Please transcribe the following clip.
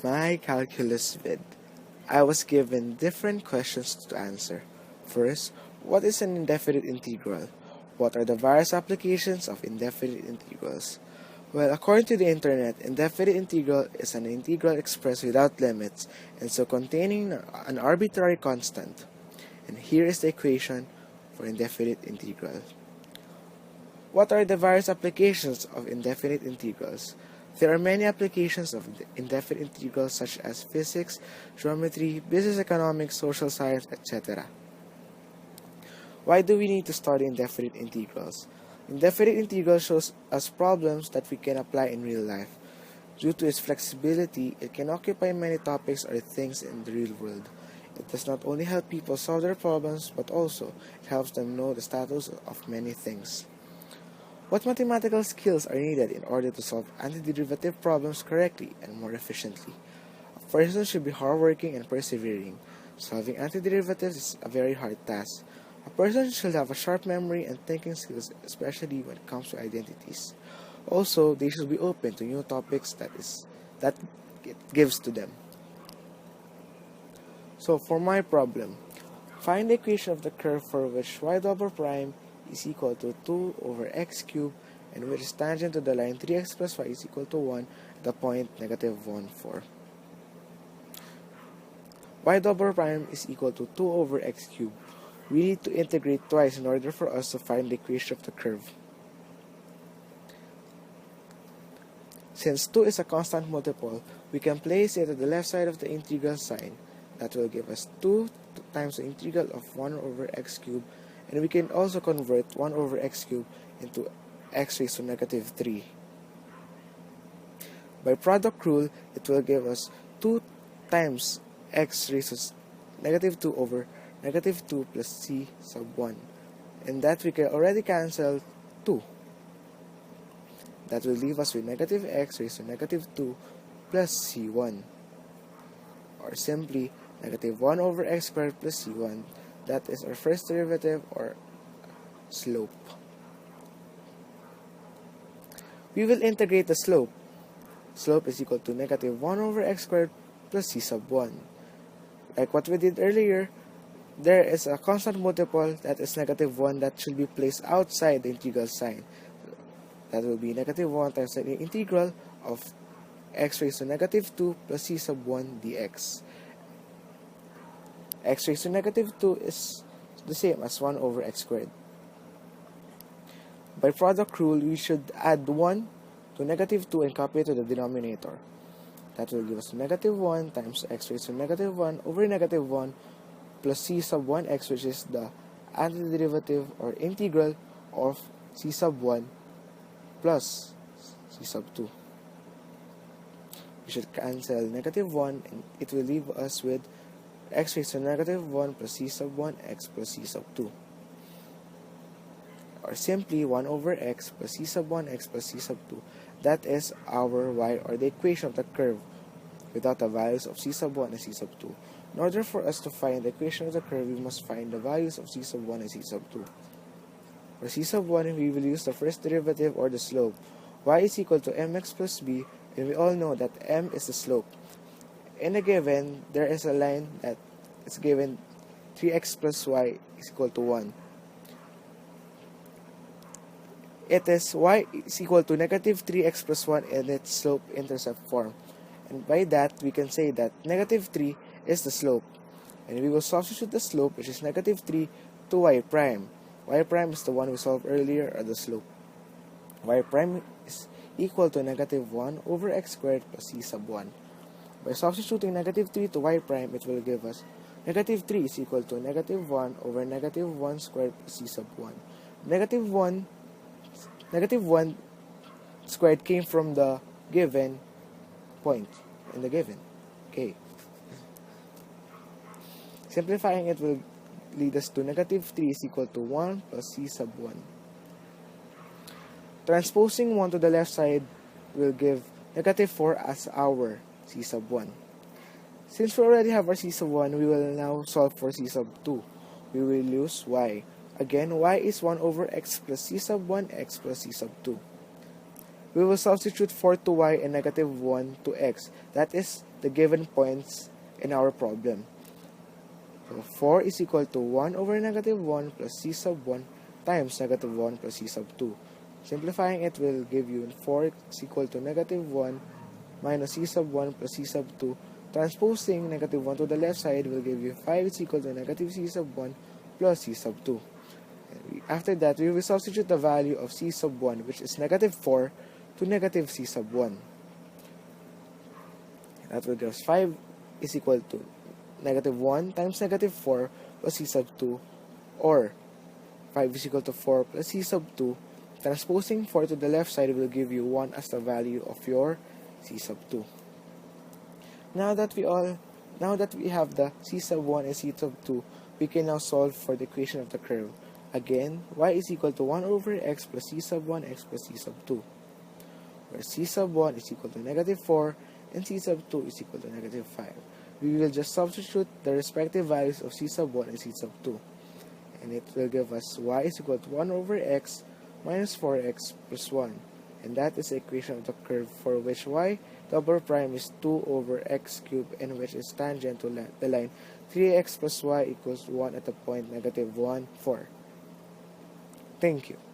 my Calculus Vid, I was given different questions to answer. First, what is an indefinite integral? What are the various applications of indefinite integrals? Well, according to the internet, indefinite integral is an integral expressed without limits and so containing an arbitrary constant. And here is the equation for indefinite integral. What are the various applications of indefinite integrals? There are many applications of indefinite integrals such as physics, geometry, business economics, social science, etc. Why do we need to study indefinite integrals? Indefinite integral shows us problems that we can apply in real life. Due to its flexibility, it can occupy many topics or things in the real world. It does not only help people solve their problems, but also it helps them know the status of many things. What mathematical skills are needed in order to solve antiderivative problems correctly and more efficiently? A person should be hardworking and persevering. Solving antiderivatives is a very hard task. A person should have a sharp memory and thinking skills, especially when it comes to identities. Also, they should be open to new topics that it gives to them. So, for my problem, find the equation of the curve for which y double prime is equal to 2 over x cubed and which is tangent to the line 3x plus y is equal to 1 at the point negative 1, 4. Y double prime is equal to 2 over x cubed. We need to integrate twice in order for us to find the equation of the curve. Since 2 is a constant multiple, we can place it at the left side of the integral sign. That will give us 2 times the integral of 1 over x cubed, and we can also convert 1 over x cubed into x raised to negative 3. By product rule, it will give us 2 times x raised to negative 2 over negative 2 plus c sub 1. And that we can already cancel 2. That will leave us with negative x raised to negative 2 plus c1. Or simply, negative 1 over x squared plus c1. That is our first derivative or slope. We will integrate the slope. Slope is equal to negative 1 over x squared plus c sub 1. Like what we did earlier, there is a constant multiple that is negative 1 that should be placed outside the integral sign. That will be negative 1 times the integral of x raised to negative 2 plus c sub 1 dx. X raised to negative 2 is the same as 1 over x squared. By product rule, we should add 1 to negative 2 and copy it to the denominator. That will give us negative 1 times x raised to negative 1 over negative 1 plus c sub 1x, which is the antiderivative or integral of c sub 1 plus c sub 2. We should cancel negative 1 and it will leave us with x raised to negative 1 plus c sub 1x plus c sub 2. Or simply 1 over x plus c sub 1x plus c sub 2. That is our y, or the equation of the curve without the values of c sub 1 and c sub 2. In order for us to find the equation of the curve, we must find the values of c sub 1 and c sub 2. For c sub 1, we will use the first derivative or the slope. Y is equal to mx plus b, and we all know that m is the slope. In a given, there is a line that is given 3x plus y is equal to 1. It is y is equal to negative 3x plus 1 in its slope-intercept form. And by that, we can say that negative 3 is the slope. And we will substitute the slope, which is negative 3, to y prime. Y prime is the one we solved earlier, or the slope. Y prime is equal to negative 1 over x squared plus c sub 1. By substituting negative 3 to y prime, it will give us negative 3 is equal to negative 1 over negative 1 squared plus c sub 1. Negative 1 squared came from the given point in the given. Okay. Simplifying it will lead us to negative 3 is equal to 1 plus c sub 1. Transposing 1 to the left side will give negative 4 as our c sub 1. Since we already have our c sub 1, we will now solve for c sub 2. We will use y. Again, y is 1 over x plus c sub 1x plus c sub 2. We will substitute 4 to y and negative 1 to x. That is the given points in our problem. So 4 is equal to 1 over negative 1 plus c sub 1 times negative 1 plus c sub 2. Simplifying it will give you 4 is equal to negative 1 minus c sub 1 plus c sub 2. Transposing negative 1 to the left side will give you 5 is equal to negative c sub 1 plus c sub 2. After that, we will substitute the value of c sub 1, which is negative 4, to negative c sub 1. That will give us 5 is equal to negative 1 times negative 4 plus c sub 2, or 5 is equal to 4 plus c sub 2. Transposing 4 to the left side will give you 1 as the value of your c sub 2. Now that we have the c sub 1 and c sub 2, we can now solve for the equation of the curve. Again, y is equal to 1 over x plus c sub 1x plus c sub 2, where c sub 1 is equal to negative 4 and c sub 2 is equal to negative 5. We will just substitute the respective values of c sub 1 and c sub 2, and it will give us y is equal to 1 over x minus 4x plus 1, and that is the equation of the curve for which y double prime is 2 over x cubed, and which is tangent to the line 3x plus y equals 1 at the point negative 1, 4. Thank you.